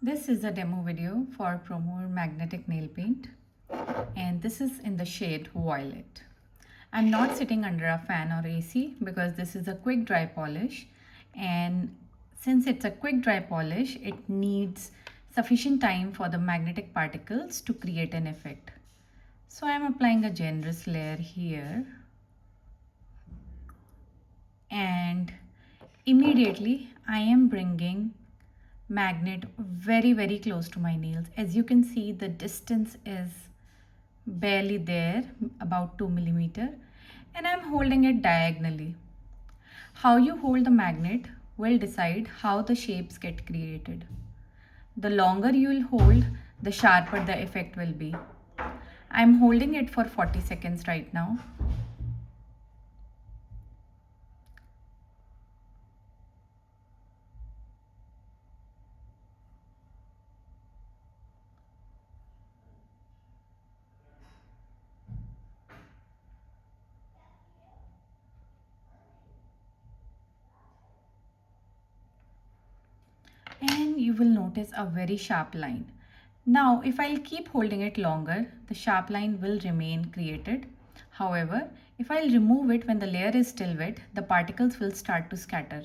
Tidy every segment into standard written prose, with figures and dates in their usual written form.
This is a demo video for Promore Magnetic Nail Paint, and this is in the shade Violet. I'm not sitting under a fan or AC because this is a quick dry polish, and since it's a quick dry polish, it needs sufficient time for the magnetic particles to create an effect. So I'm applying a generous layer here, and immediately I am bringing magnet very close to my nails. As you can see, the distance is barely there, about 2 millimeter, and I'm holding it diagonally. How you hold the magnet will decide how the shapes get created. The longer you will hold, the sharper the effect will be. I'm holding it for 40 seconds right now. And you will notice a very sharp line. Now, if I'll keep holding it longer, the sharp line will remain created. However, if I'll remove it when the layer is still wet, the particles will start to scatter.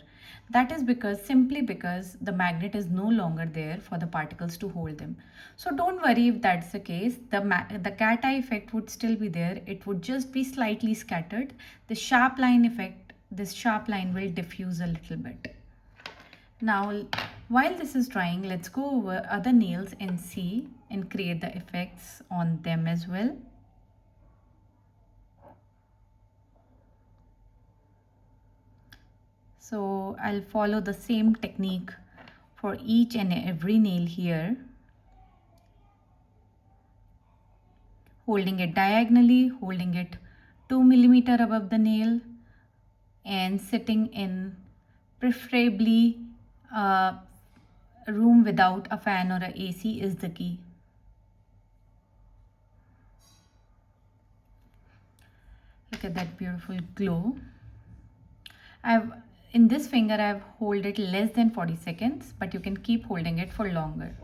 That is simply because the magnet is no longer there for the particles to hold them. So don't worry if that's the case. The cat eye effect would still be there. It would just be slightly scattered. This sharp line will diffuse a little bit. Now, while this is drying, let's go over other nails and see and create the effects on them as well. So I'll follow the same technique for each and every nail here. Holding it diagonally, holding it 2 millimeter above the nail, and sitting in preferably a room without a fan or a AC is the key. Look at that beautiful glow. In this finger I've hold it less than 40 seconds, but you can keep holding it for longer.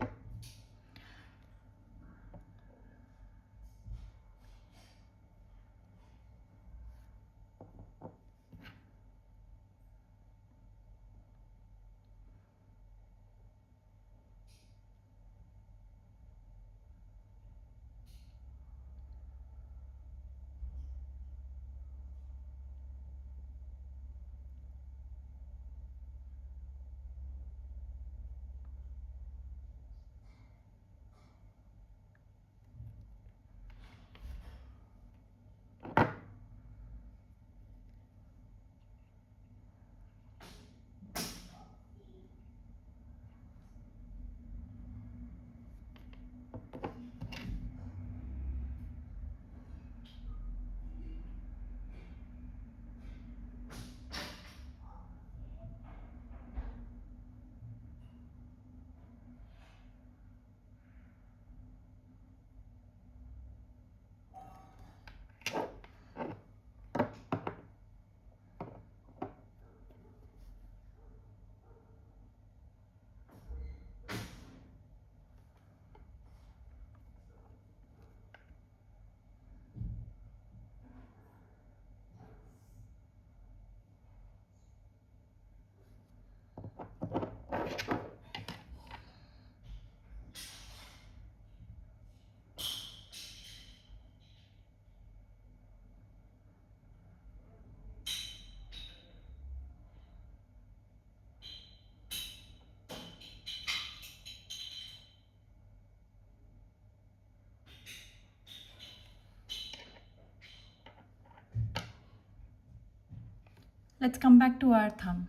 Let's come back to our thumb.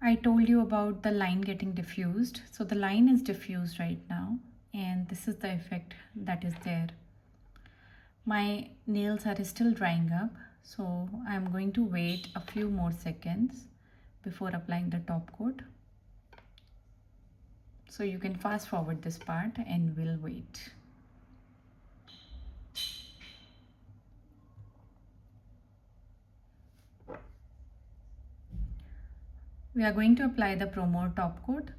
I told you about the line getting diffused. So the line is diffused right now, and this is the effect that is there. My nails are still drying up, so I'm going to wait a few more seconds before applying the top coat. So you can fast forward this part and we'll wait. We are going to apply the Promore top coat.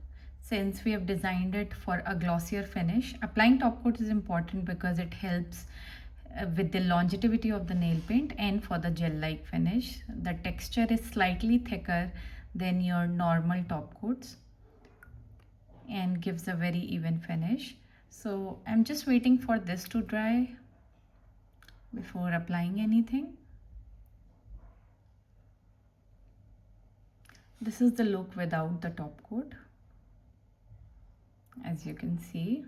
Since we have designed it for a glossier finish, applying top coat is important because it helps with the longevity of the nail paint and for the gel-like finish. The texture is slightly thicker than your normal top coats and gives a very even finish. So I'm just waiting for this to dry before applying anything. This is the look without the top coat, as you can see.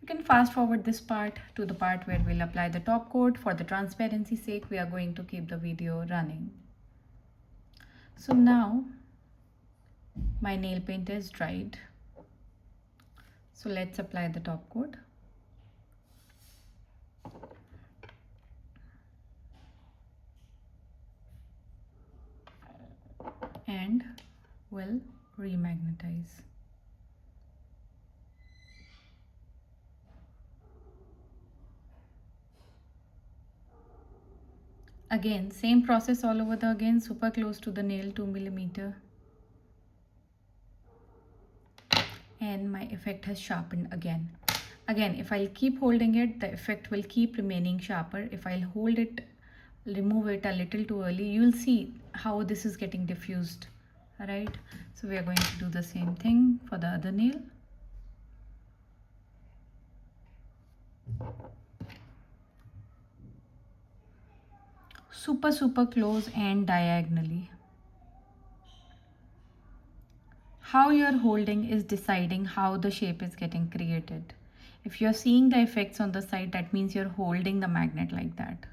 You can fast forward this part to the part where we'll apply the top coat. For the transparency sake, we are going to keep the video running. So now my nail paint is dried. So let's apply the top coat. And we'll remagnetize. Again, same process all over again, super close to the nail, 2 millimeter. And my effect has sharpened again. Again, if I'll keep holding it, the effect will keep remaining sharper. If I'll hold it, remove it a little too early, you'll see how this is getting diffused. Alright, so we are going to do the same thing for the other nail. Super close and diagonally. How you're holding is deciding how the shape is getting created. If you're seeing the effects on the side, that means you're holding the magnet like that.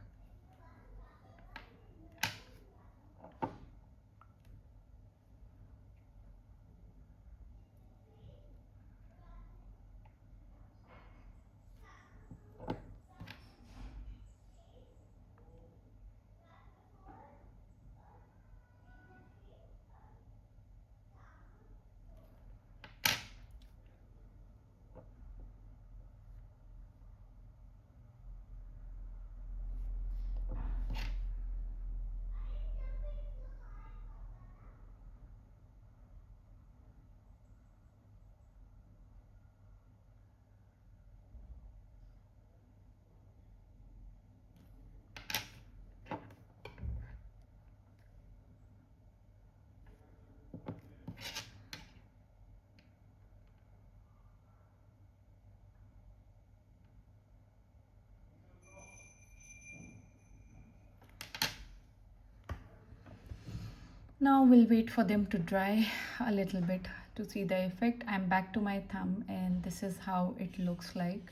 Now we'll wait for them to dry a little bit to see the effect. I'm back to my thumb and this is how it looks like.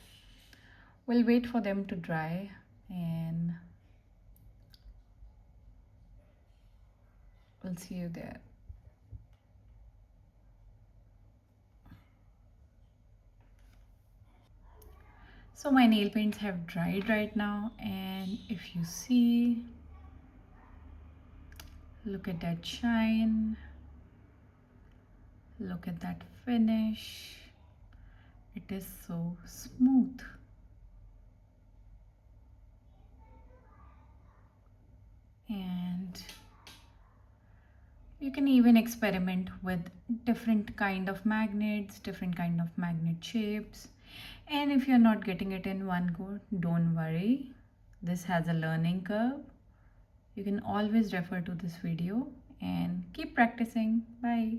We'll wait for them to dry and we'll see you there. So my nail paints have dried right now, and if you see, look at that shine, look at that finish. It is so smooth. And you can even experiment with different kind of magnets, different kind of magnet shapes. And if you're not getting it in one go, don't worry. This has a learning curve. You can always refer to this video and keep practicing. Bye.